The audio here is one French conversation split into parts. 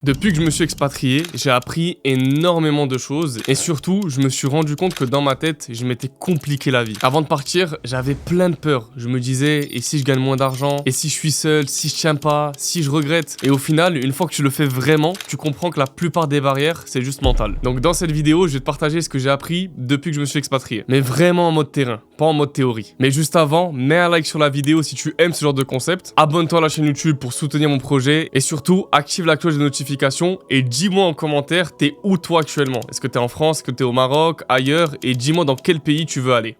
Depuis que je me suis expatrié, j'ai appris énormément de choses et surtout, je me suis rendu compte que dans ma tête, je m'étais compliqué la vie. Avant de partir, j'avais plein de peurs. Je me disais, et si je gagne moins d'argent? Et si je suis seul? Si je tiens pas? Si je regrette? Et au final, une fois que tu le fais vraiment, tu comprends que la plupart des barrières, c'est juste mental. Donc dans cette vidéo, je vais te partager ce que j'ai appris depuis que je me suis expatrié. Mais vraiment en mode terrain, pas en mode théorie. Mais juste avant, mets un like sur la vidéo si tu aimes ce genre de concept. Abonne-toi à la chaîne YouTube pour soutenir mon projet et surtout, active la cloche de notification et dis-moi en commentaire, t'es où toi actuellement? Est-ce que t'es en France? Est-ce que t'es au Maroc? Ailleurs? Et dis-moi dans quel pays tu veux aller.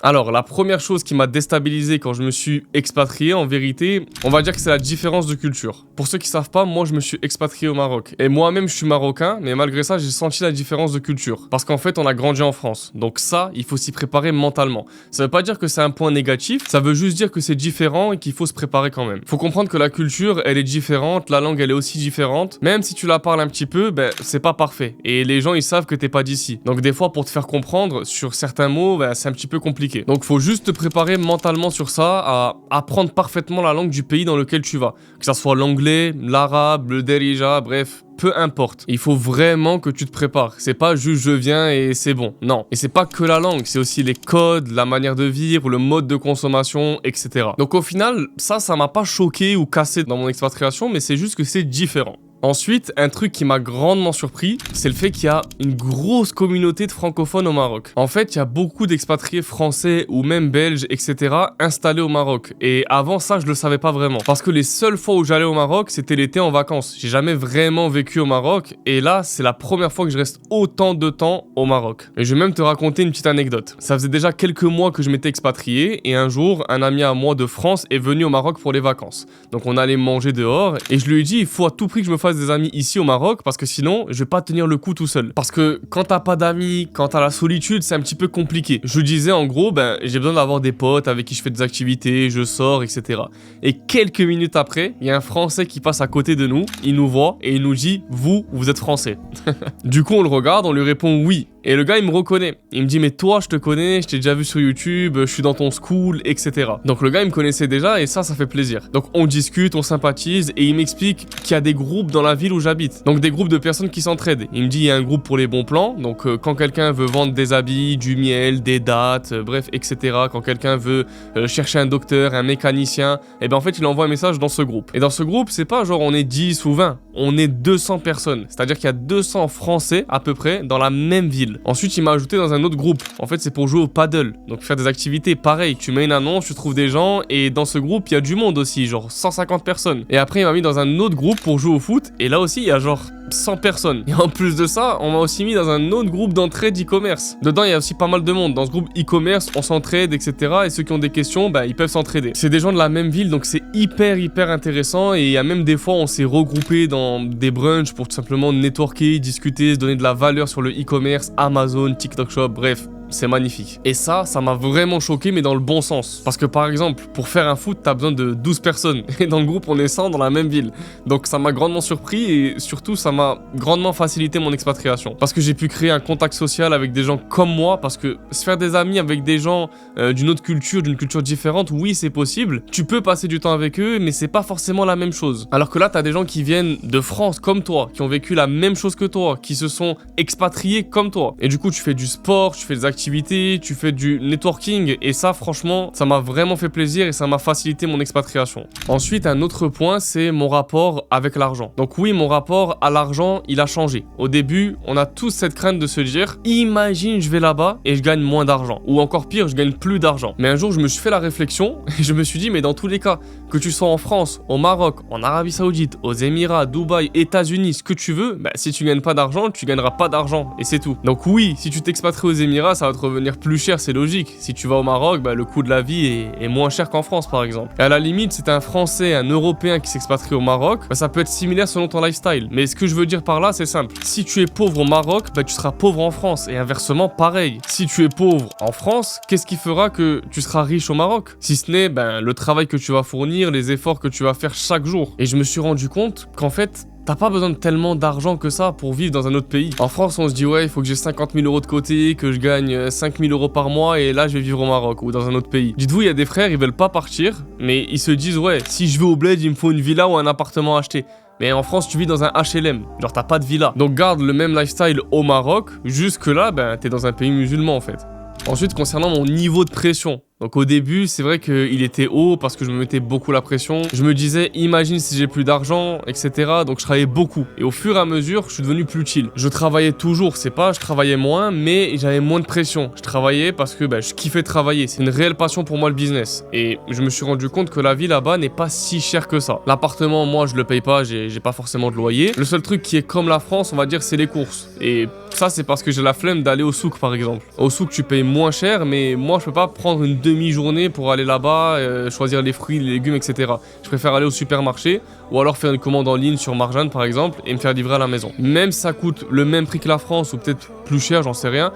Alors, la première chose qui m'a déstabilisé quand je me suis expatrié, en vérité, on va dire que c'est la différence de culture. Pour ceux qui savent pas, moi je me suis expatrié au Maroc. Et moi-même je suis marocain, mais malgré ça, j'ai senti la différence de culture. Parce qu'en fait, on a grandi en France. Donc ça, il faut s'y préparer mentalement. Ça veut pas dire que c'est un point négatif, ça veut juste dire que c'est différent et qu'il faut se préparer quand même. Faut comprendre que la culture, elle est différente, la langue, elle est aussi différente. Même si tu la parles un petit peu, ben, c'est pas parfait. Et les gens, ils savent que t'es pas d'ici. Donc des fois, pour te faire comprendre, sur certains mots, ben, c'est un petit peu compliqué. Donc faut juste te préparer mentalement sur ça, à apprendre parfaitement la langue du pays dans lequel tu vas. Que ça soit l'anglais, l'arabe, le derija, bref, peu importe. Il faut vraiment que tu te prépares. C'est pas juste je viens et c'est bon. Non. Et c'est pas que la langue, c'est aussi les codes, la manière de vivre, le mode de consommation, etc. Donc au final, ça m'a pas choqué ou cassé dans mon expatriation, mais c'est juste que c'est différent. Ensuite, un truc qui m'a grandement surpris, c'est le fait qu'il y a une grosse communauté de francophones au Maroc. En fait, il y a beaucoup d'expatriés français ou même belges, etc. installés au Maroc. Et avant ça, je le savais pas vraiment. Parce que les seules fois où j'allais au Maroc, c'était l'été en vacances. J'ai jamais vraiment vécu au Maroc. Et là, c'est la première fois que je reste autant de temps au Maroc. Et je vais même te raconter une petite anecdote. Ça faisait déjà quelques mois que je m'étais expatrié. Et un jour, un ami à moi de France est venu au Maroc pour les vacances. Donc on allait manger dehors. Et je lui ai dit, il faut à tout prix que je me fasse des amis ici au Maroc parce que sinon je vais pas tenir le coup tout seul. Parce que quand t'as pas d'amis, quand t'as la solitude, c'est un petit peu compliqué. Je disais en gros, ben j'ai besoin d'avoir des potes avec qui je fais des activités, je sors, etc. Et quelques minutes après, il y a un Français qui passe à côté de nous, il nous voit et il nous dit, vous êtes Français. Du coup on le regarde, on lui répond oui. Et le gars il me reconnaît. Il me dit mais toi je te connais, je t'ai déjà vu sur YouTube, je suis dans ton school, etc. Donc le gars il me connaissait déjà et ça fait plaisir. Donc on discute, on sympathise et il m'explique qu'il y a des groupes dans la ville où j'habite. Donc des groupes de personnes qui s'entraident. Il me dit il y a un groupe pour les bons plans. Donc quand quelqu'un veut vendre des habits, du miel, des dates, bref, etc. Quand quelqu'un veut chercher un docteur, un mécanicien, et ben en fait il envoie un message dans ce groupe. Et dans ce groupe c'est pas genre on est 10 ou 20, on est 200 personnes. C'est-à-dire qu'il y a 200 Français à peu près dans la même ville. Ensuite il m'a ajouté dans un autre groupe. En fait c'est pour jouer au paddle. Donc faire des activités pareil. Tu mets une annonce, tu trouves des gens et dans ce groupe il y a du monde aussi, genre 150 personnes. Et après il m'a mis dans un autre groupe pour jouer au foot. Et là aussi, il y a genre 100 personnes. Et en plus de ça, on m'a aussi mis dans un autre groupe d'entraide e-commerce. Dedans, il y a aussi pas mal de monde. Dans ce groupe e-commerce, on s'entraide, etc. Et ceux qui ont des questions, bah, ils peuvent s'entraider. C'est des gens de la même ville, donc c'est hyper intéressant. Et il y a même des fois, on s'est regroupés dans des brunchs pour tout simplement networker, discuter, se donner de la valeur sur le e-commerce, Amazon, TikTok Shop, bref. C'est magnifique. Et ça m'a vraiment choqué, mais dans le bon sens. Parce que par exemple, pour faire un foot, t'as besoin de 12 personnes. Et dans le groupe, on est 100 dans la même ville. Donc ça m'a grandement surpris et surtout, ça m'a grandement facilité mon expatriation. Parce que j'ai pu créer un contact social avec des gens comme moi. Parce que se faire des amis avec des gens d'une autre culture, d'une culture différente, oui, c'est possible. Tu peux passer du temps avec eux, mais c'est pas forcément la même chose. Alors que là, t'as des gens qui viennent de France comme toi, qui ont vécu la même chose que toi, qui se sont expatriés comme toi. Et du coup, tu fais du sport, tu fais des activités, tu fais du networking et ça franchement ça m'a vraiment fait plaisir et ça m'a facilité mon expatriation. Ensuite un autre point c'est mon rapport avec l'argent. Donc oui mon rapport à l'argent il a changé. Au début on a tous cette crainte de se dire imagine je vais là-bas et je gagne moins d'argent ou encore pire je gagne plus d'argent. Mais un jour je me suis fait la réflexion et je me suis dit mais dans tous les cas que tu sois en France, au Maroc, en Arabie Saoudite, aux Émirats, Dubaï, États-Unis, ce que tu veux, bah, si tu gagnes pas d'argent tu gagneras pas d'argent et c'est tout. Donc oui si tu t'expatries aux Émirats ça va te revenir plus cher, c'est logique. Si tu vas au Maroc, bah, le coût de la vie est moins cher qu'en France par exemple. Et à la limite, c'est un Français, un Européen qui s'expatrie au Maroc, bah, ça peut être similaire selon ton lifestyle. Mais ce que je veux dire par là, c'est simple. Si tu es pauvre au Maroc, bah, tu seras pauvre en France. Et inversement, pareil. Si tu es pauvre en France, qu'est-ce qui fera que tu seras riche au Maroc? Si ce n'est le travail que tu vas fournir, les efforts que tu vas faire chaque jour. Et je me suis rendu compte qu'en fait, t'as pas besoin de tellement d'argent que ça pour vivre dans un autre pays. En France, on se dit ouais, il faut que j'ai 50 000 euros de côté, que je gagne 5 000 euros par mois et là je vais vivre au Maroc ou dans un autre pays. Dites-vous, il y a des frères, ils veulent pas partir, mais ils se disent ouais, si je vais au bled, il me faut une villa ou un appartement acheté. Mais en France, tu vis dans un HLM. Genre, t'as pas de villa. Donc, garde le même lifestyle au Maroc. Jusque là, ben, t'es dans un pays musulman, en fait. Ensuite, concernant mon niveau de pression. Donc au début, c'est vrai qu'il était haut parce que je me mettais beaucoup la pression. Je me disais, imagine si j'ai plus d'argent, etc. Donc je travaillais beaucoup. Et au fur et à mesure, je suis devenu plus chill. Je travaillais toujours, c'est pas je travaillais moins, mais j'avais moins de pression. Je travaillais parce que je kiffais travailler. C'est une réelle passion pour moi le business. Et je me suis rendu compte que la vie là-bas n'est pas si chère que ça. L'appartement, moi, je le paye pas, j'ai pas forcément de loyer. Le seul truc qui est comme la France, on va dire, c'est les courses. Et ça, c'est parce que j'ai la flemme d'aller au souk, par exemple. Au souk, tu payes moins cher, mais moi, je peux pas prendre une demi-journée pour aller là-bas, choisir les fruits, les légumes, etc. Je préfère aller au supermarché ou alors faire une commande en ligne sur Marjan par exemple et me faire livrer à la maison. Même si ça coûte le même prix que la France ou peut-être plus cher, j'en sais rien,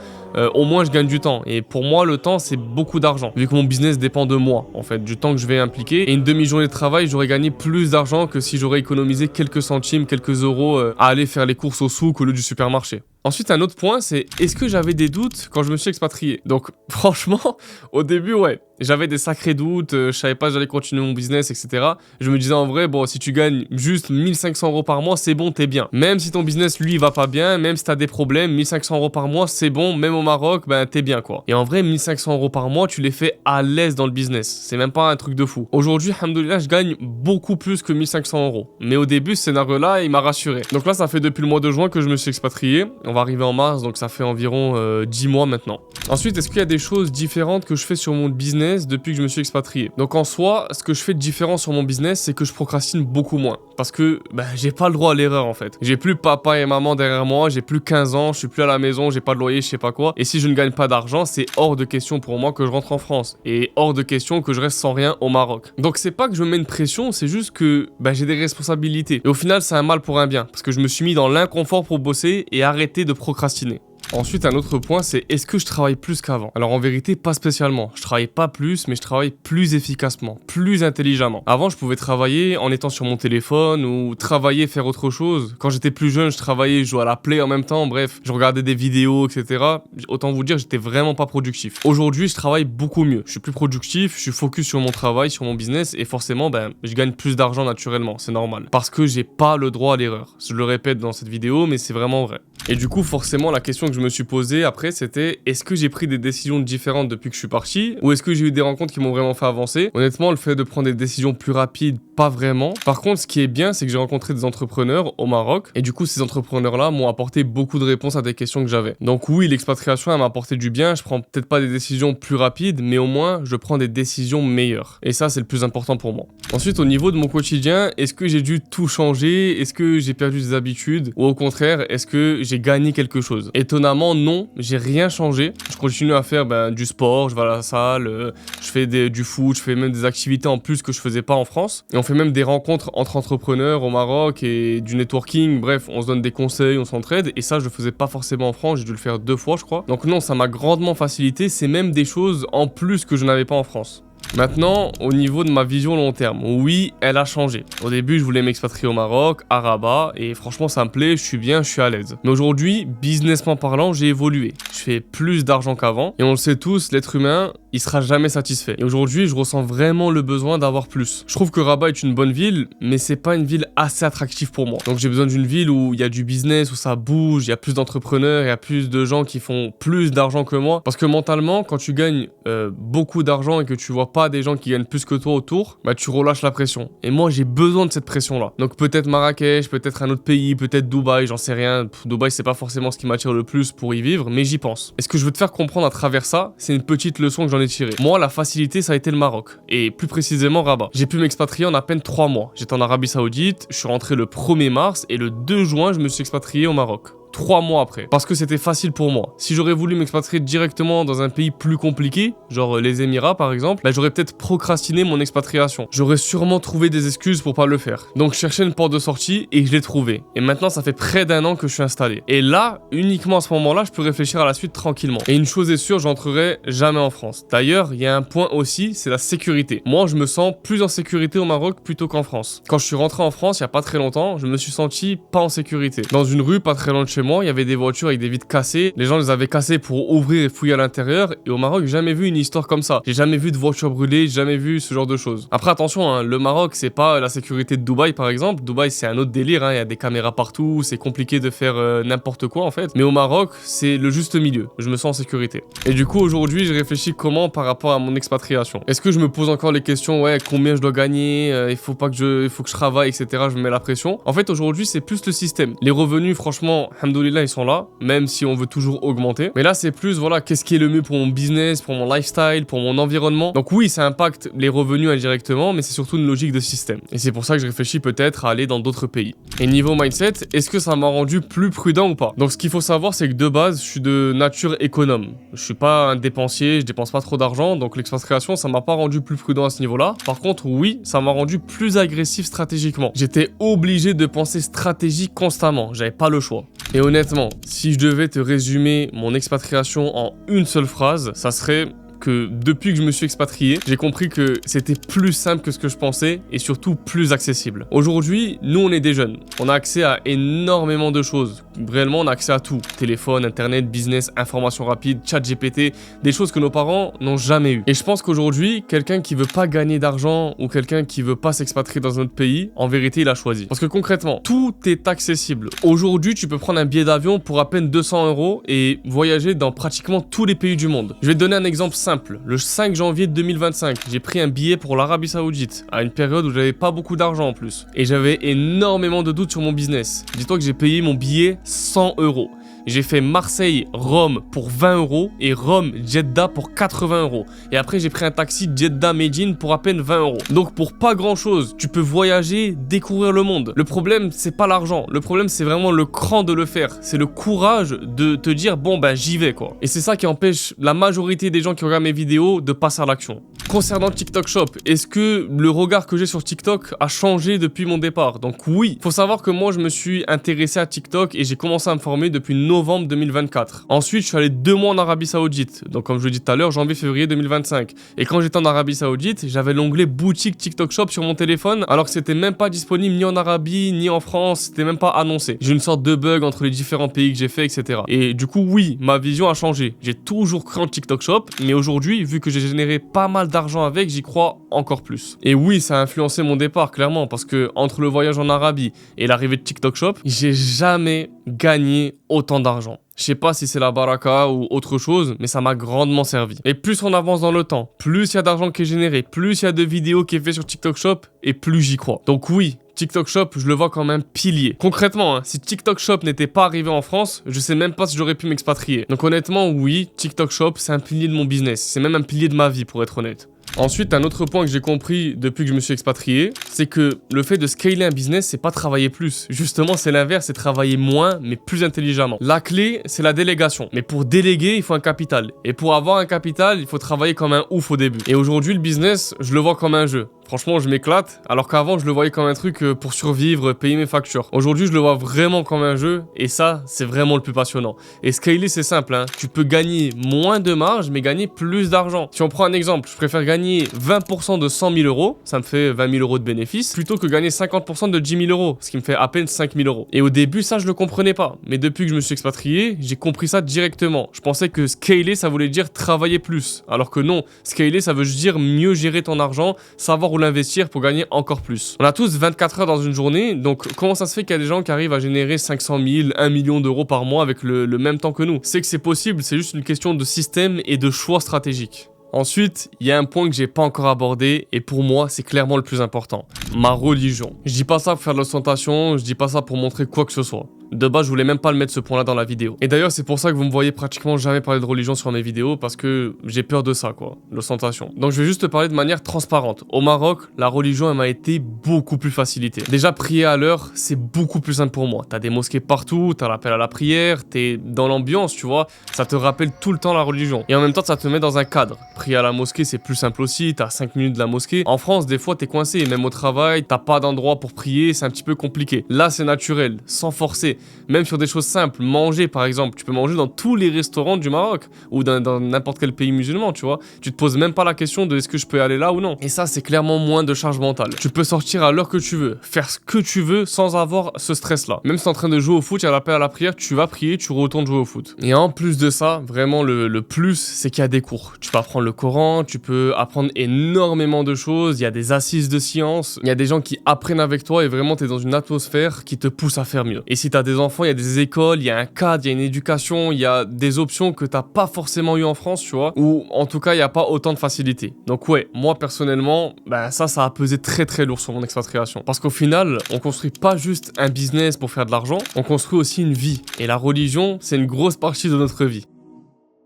au moins je gagne du temps. Et pour moi, le temps, c'est beaucoup d'argent. Vu que mon business dépend de moi, en fait, du temps que je vais impliquer. Et une demi-journée de travail, j'aurais gagné plus d'argent que si j'aurais économisé quelques centimes, quelques euros à aller faire les courses au souk au lieu du supermarché. Ensuite, un autre point, c'est est-ce que j'avais des doutes quand je me suis expatrié? Donc, franchement, au début, ouais, j'avais des sacrés doutes, je savais pas si j'allais continuer mon business, etc. Je me disais en vrai, bon, si tu gagnes juste 1500 € par mois, c'est bon, t'es bien. Même si ton business, lui, va pas bien, même si t'as des problèmes, 1500 € par mois, c'est bon, même au Maroc, ben, t'es bien, quoi. Et en vrai, 1500 € par mois, tu les fais à l'aise dans le business. C'est même pas un truc de fou. Aujourd'hui, alhamdoulilah, je gagne beaucoup plus que 1500 €. Mais au début, ce scénario-là, il m'a rassuré. Donc là, ça fait depuis le mois de juin que je me suis expatrié. On va arriver en mars, donc ça fait environ 10 mois maintenant. Ensuite, est-ce qu'il y a des choses différentes que je fais sur mon business depuis que je me suis expatrié? Donc en soi, ce que je fais de différent sur mon business, c'est que je procrastine beaucoup moins. Parce que j'ai pas le droit à l'erreur en fait. J'ai plus papa et maman derrière moi, j'ai plus 15 ans, je suis plus à la maison, j'ai pas de loyer, je sais pas quoi. Et si je ne gagne pas d'argent, c'est hors de question pour moi que je rentre en France. Et hors de question que je reste sans rien au Maroc. Donc c'est pas que je me mets une pression, c'est juste que j'ai des responsabilités. Et au final, c'est un mal pour un bien. Parce que je me suis mis dans l'inconfort pour bosser et arrêter de procrastiner. Ensuite, un autre point, c'est est-ce que je travaille plus qu'avant? Alors en vérité, pas spécialement. Je travaille pas plus, mais je travaille plus efficacement, plus intelligemment. Avant, je pouvais travailler en étant sur mon téléphone ou travailler, faire autre chose. Quand j'étais plus jeune, je travaillais, je jouais à la play en même temps, bref, je regardais des vidéos, etc. Autant vous dire, j'étais vraiment pas productif. Aujourd'hui, je travaille beaucoup mieux. Je suis plus productif, je suis focus sur mon travail, sur mon business et forcément, je gagne plus d'argent naturellement, c'est normal. Parce que j'ai pas le droit à l'erreur. Je le répète dans cette vidéo, mais c'est vraiment vrai. Et du coup, forcément, la question que je me suis posée après, c'était est-ce que j'ai pris des décisions différentes depuis que je suis parti ou est-ce que j'ai eu des rencontres qui m'ont vraiment fait avancer? Honnêtement, le fait de prendre des décisions plus rapides, pas vraiment. Par contre, ce qui est bien, c'est que j'ai rencontré des entrepreneurs au Maroc et du coup, ces entrepreneurs-là m'ont apporté beaucoup de réponses à des questions que j'avais. Donc oui, l'expatriation, elle m'a apporté du bien. Je prends peut-être pas des décisions plus rapides, mais au moins, je prends des décisions meilleures. Et ça, c'est le plus important pour moi. Ensuite, au niveau de mon quotidien, est-ce que j'ai dû tout changer? Est-ce que j'ai perdu des habitudes? Ou au contraire, est-ce que j'ai gagné quelque chose? Étonnamment, non, j'ai rien changé. Je continue à faire du sport, je vais à la salle, je fais du foot, je fais même des activités en plus que je faisais pas en France. Et on fait même des rencontres entre entrepreneurs au Maroc et du networking. Bref, on se donne des conseils, on s'entraide. Et ça, je le faisais pas forcément en France, j'ai dû le faire 2 fois, je crois. Donc non, ça m'a grandement facilité. C'est même des choses en plus que je n'avais pas en France. Maintenant, au niveau de ma vision long terme, oui, elle a changé. Au début, je voulais m'expatrier au Maroc, à Rabat, et franchement, ça me plaît, je suis bien, je suis à l'aise. Mais aujourd'hui, businessment parlant, j'ai évolué. Je fais plus d'argent qu'avant, et on le sait tous, l'être humain, il sera jamais satisfait. Et aujourd'hui, je ressens vraiment le besoin d'avoir plus. Je trouve que Rabat est une bonne ville, mais c'est pas une ville assez attractive pour moi. Donc j'ai besoin d'une ville où il y a du business, où ça bouge, il y a plus d'entrepreneurs, il y a plus de gens qui font plus d'argent que moi. Parce que mentalement, quand tu gagnes beaucoup d'argent et que tu vois pas des gens qui gagnent plus que toi autour, tu relâches la pression. Et moi, j'ai besoin de cette pression-là. Donc peut-être Marrakech, peut-être un autre pays, peut-être Dubaï, j'en sais rien. Dubaï, c'est pas forcément ce qui m'attire le plus pour y vivre, mais j'y pense. Et ce que je veux te faire comprendre à travers ça, c'est une petite leçon que j'en ai tirée. Moi, la facilité, ça a été le Maroc. Et plus précisément, Rabat. J'ai pu m'expatrier en à peine 3 mois. J'étais en Arabie Saoudite, je suis rentré le 1er mars et le 2 juin, je me suis expatrié au Maroc. 3 mois après, parce que c'était facile pour moi. Si j'aurais voulu m'expatrier directement dans un pays plus compliqué, genre les Émirats par exemple, j'aurais peut-être procrastiné mon expatriation. J'aurais sûrement trouvé des excuses pour pas le faire. Donc je cherchais une porte de sortie et je l'ai trouvée. Et maintenant ça fait près d'1 an que je suis installé. Et là, uniquement à ce moment-là, je peux réfléchir à la suite tranquillement. Et une chose est sûre, j'entrerai jamais en France. D'ailleurs, il y a un point aussi, c'est la sécurité. Moi, je me sens plus en sécurité au Maroc plutôt qu'en France. Quand je suis rentré en France, il y a pas très longtemps, je me suis senti pas en sécurité. Dans une rue pas très loin de chez chez moi, il y avait des voitures avec des vitres cassées. Les gens les avaient cassées pour ouvrir et fouiller à l'intérieur. Et au Maroc, j'ai jamais vu une histoire comme ça. J'ai jamais vu de voiture brûlée, j'ai jamais vu ce genre de choses. Après, attention, hein, le Maroc, c'est pas la sécurité de Dubaï, par exemple. Dubaï, c'est un autre délire, hein. Il y a des caméras partout, c'est compliqué de faire n'importe quoi, en fait. Mais au Maroc, c'est le juste milieu. Je me sens en sécurité. Et du coup, aujourd'hui, je réfléchis comment par rapport à mon expatriation. Est-ce que je me pose encore les questions, ouais, combien je dois gagner, il faut que je travaille, etc. Je me mets la pression. En fait, aujourd'hui, c'est plus le système. Les revenus, franchement, alhamdoulilah, ils sont là, même si on veut toujours augmenter. Mais là, c'est plus, voilà, qu'est-ce qui est le mieux pour mon business, pour mon lifestyle, pour mon environnement. Donc oui, ça impacte les revenus indirectement, mais c'est surtout une logique de système. Et c'est pour ça que je réfléchis peut-être à aller dans d'autres pays. Et niveau mindset, est-ce que ça m'a rendu plus prudent ou pas? Donc ce qu'il faut savoir, c'est que de base, je suis de nature économe. Je suis pas un dépensier, je dépense pas trop d'argent, donc l'expatriation, ça m'a pas rendu plus prudent à ce niveau-là. Par contre, oui, ça m'a rendu plus agressif stratégiquement. J'étais obligé de penser stratégie constamment, j'avais pas le choix. Et honnêtement, si je devais te résumer mon expatriation en une seule phrase, ça serait que depuis que je me suis expatrié, j'ai compris que c'était plus simple que ce que je pensais et surtout plus accessible. Aujourd'hui, nous on est des jeunes, on a accès à énormément de choses. Réellement, on a accès à tout. Téléphone, internet, business, information rapide, chat GPT, des choses que nos parents n'ont jamais eues. Et je pense qu'aujourd'hui, quelqu'un qui veut pas gagner d'argent ou quelqu'un qui veut pas s'expatrier dans un autre pays, en vérité, il a choisi. Parce que concrètement, tout est accessible. Aujourd'hui, tu peux prendre un billet d'avion pour à peine 200 € et voyager dans pratiquement tous les pays du monde. Je vais te donner un exemple simple. Le 5 janvier 2025, j'ai pris un billet pour l'Arabie Saoudite, à une période où j'avais pas beaucoup d'argent en plus. Et j'avais énormément de doutes sur mon business. Dis-toi que j'ai payé mon billet 100 €. J'ai fait Marseille-Rome pour 20 € et Rome-Jeddah pour 80 €. Et après, j'ai pris un taxi Jeddah-Médine pour à peine 20 €. Donc, pour pas grand-chose, tu peux voyager, découvrir le monde. Le problème, c'est pas l'argent. Le problème, c'est vraiment le cran de le faire. C'est le courage de te dire, bon, ben, j'y vais, quoi. Et c'est ça qui empêche la majorité des gens qui regardent mes vidéos de passer à l'action. Concernant TikTok Shop, est-ce que le regard que j'ai sur TikTok a changé depuis mon départ? Donc, oui. Faut savoir que moi, je me suis intéressé à TikTok et j'ai commencé à me former depuis novembre 2024. Ensuite, je suis allé 2 mois en Arabie Saoudite. Donc, comme je le dis tout à l'heure, janvier-février 2025. Et quand j'étais en Arabie Saoudite, j'avais l'onglet boutique TikTok Shop sur mon téléphone, alors que c'était même pas disponible ni en Arabie, ni en France, c'était même pas annoncé. J'ai une sorte de bug entre les différents pays que j'ai fait, etc. Et du coup, oui, ma vision a changé. J'ai toujours cru en TikTok Shop, mais aujourd'hui, vu que j'ai généré pas mal d'argent avec, j'y crois encore plus. Et oui, ça a influencé mon départ, clairement, parce que entre le voyage en Arabie et l'arrivée de TikTok Shop, j'ai jamais gagné autant d'argent. Je sais pas si c'est la baraka ou autre chose, mais ça m'a grandement servi. Et plus on avance dans le temps, plus il y a d'argent qui est généré, plus il y a de vidéos qui est fait sur TikTok Shop, et plus j'y crois. Donc oui, TikTok Shop, je le vois comme un pilier. Concrètement, hein, si TikTok Shop n'était pas arrivé en France, je sais même pas si j'aurais pu m'expatrier. Donc honnêtement, oui, TikTok Shop, c'est un pilier de mon business. C'est même un pilier de ma vie, pour être honnête. Ensuite, un autre point que j'ai compris depuis que je me suis expatrié, c'est que le fait de scaler un business, c'est pas travailler plus. Justement, c'est l'inverse, c'est travailler moins, mais plus intelligemment. La clé, c'est la délégation. Mais pour déléguer, il faut un capital. Et pour avoir un capital, il faut travailler comme un ouf au début. Et aujourd'hui, le business, je le vois comme un jeu. Franchement, je m'éclate, alors qu'avant, je le voyais comme un truc pour survivre, payer mes factures. Aujourd'hui, je le vois vraiment comme un jeu, et ça, c'est vraiment le plus passionnant. Et scaler, c'est simple, hein. Tu peux gagner moins de marge, mais gagner plus d'argent. Si on prend un exemple, je préfère gagner 20% de 100 000 €, ça me fait 20 000 € de bénéfice, plutôt que gagner 50% de 10 000 €, ce qui me fait à peine 5 000 €. Et au début, ça, je le comprenais pas. Mais depuis que je me suis expatrié, j'ai compris ça directement. Je pensais que scaler, ça voulait dire travailler plus. Alors que non, scaler, ça veut juste dire mieux gérer ton argent, savoir où l'investir pour gagner encore plus. On a tous 24 heures dans une journée, donc comment ça se fait qu'il y a des gens qui arrivent à générer 500 000, 1 million d'euros par mois avec le même temps que nous? C'est que c'est possible, c'est juste une question de système et de choix stratégique. Ensuite, il y a un point que j'ai pas encore abordé et pour moi, c'est clairement le plus important. Ma religion. Je dis pas ça pour faire de l'ostentation, je dis pas ça pour montrer quoi que ce soit. De base, je voulais même pas le mettre ce point-là dans la vidéo. Et d'ailleurs, c'est pour ça que vous me voyez pratiquement jamais parler de religion sur mes vidéos parce que j'ai peur de ça, quoi, l'ostentation. Donc, je vais juste te parler de manière transparente. Au Maroc, la religion, elle m'a été beaucoup plus facilitée. Déjà, prier à l'heure, c'est beaucoup plus simple pour moi. T'as des mosquées partout, t'as l'appel à la prière, t'es dans l'ambiance, tu vois. Ça te rappelle tout le temps la religion. Et en même temps, ça te met dans un cadre. Prier à la mosquée, c'est plus simple aussi. T'as 5 minutes de la mosquée. En France, des fois, t'es coincé. Même au travail, t'as pas d'endroit pour prier, c'est un petit peu compliqué. Là, c'est naturel, sans forcer. même sur des choses simples. Manger, par exemple. Tu peux manger dans tous les restaurants du Maroc ou dans n'importe quel pays musulman, tu vois. Tu te poses même pas la question de est-ce que je peux aller là ou non. Et ça, c'est clairement moins de charge mentale. Tu peux sortir à l'heure que tu veux, faire ce que tu veux sans avoir ce stress-là. Même si t'es en train de jouer au foot, il y a l'appel à la prière, tu vas prier, tu retournes jouer au foot. Et en plus de ça, vraiment le plus, c'est qu'il y a des cours. Tu peux apprendre le Coran, tu peux apprendre énormément de choses, il y a des assises de sciences, il y a des gens qui apprennent avec toi et vraiment t'es dans une atmosphère qui te pousse à faire mieux. Et si t'as des enfants, il y a des écoles, il y a un cadre, il y a une éducation, il y a des options que t'as pas forcément eu en France, tu vois, ou en tout cas il y a pas autant de facilité. Donc ouais, moi personnellement, ça a pesé très très lourd sur mon expatriation. Parce qu'au final, on construit pas juste un business pour faire de l'argent, on construit aussi une vie. Et la religion, c'est une grosse partie de notre vie.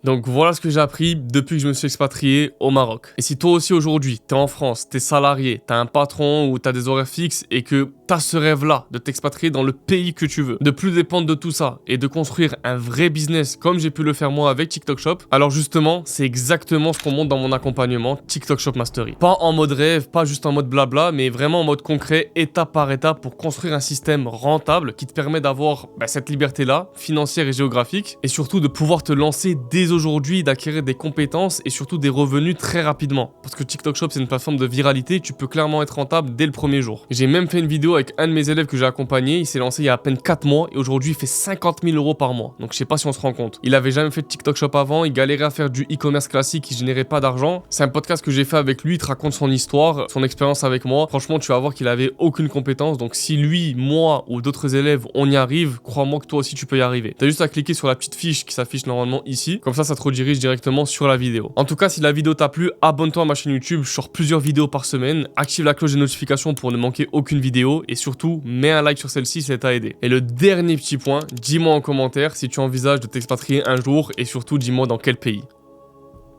Donc voilà ce que j'ai appris depuis que je me suis expatrié au Maroc. Et si toi aussi aujourd'hui, t'es en France, t'es salarié, t'as un patron ou t'as des horaires fixes et que t'as ce rêve-là de t'expatrier dans le pays que tu veux, de plus dépendre de tout ça et de construire un vrai business comme j'ai pu le faire moi avec TikTok Shop, alors justement, c'est exactement ce qu'on montre dans mon accompagnement TikTok Shop Mastery. Pas en mode rêve, pas juste en mode blabla, mais vraiment en mode concret, étape par étape pour construire un système rentable qui te permet d'avoir cette liberté-là, financière et géographique, et surtout de pouvoir te lancer dès aujourd'hui, d'acquérir des compétences et surtout des revenus très rapidement. Parce que TikTok Shop, c'est une plateforme de viralité, tu peux clairement être rentable dès le premier jour. J'ai même fait une vidéo avec un de mes élèves que j'ai accompagné, il s'est lancé il y a à peine 4 mois et aujourd'hui il fait 50 000 € par mois. Donc je sais pas si on se rend compte. Il avait jamais fait de TikTok Shop avant, il galérait à faire du e-commerce classique, il générait pas d'argent. C'est un podcast que j'ai fait avec lui, il te raconte son histoire, son expérience avec moi. Franchement, tu vas voir qu'il avait aucune compétence. Donc si lui, moi ou d'autres élèves, on y arrive, crois-moi que toi aussi tu peux y arriver. T'as juste à cliquer sur la petite fiche qui s'affiche normalement ici. Comme ça te redirige directement sur la vidéo. En tout cas, si la vidéo t'a plu, abonne-toi à ma chaîne YouTube, je sors plusieurs vidéos par semaine, active la cloche des notifications pour ne manquer aucune vidéo et surtout, mets un like sur celle-ci si ça t'a aidé. Et le dernier petit point, dis-moi en commentaire si tu envisages de t'expatrier un jour et surtout dis-moi dans quel pays.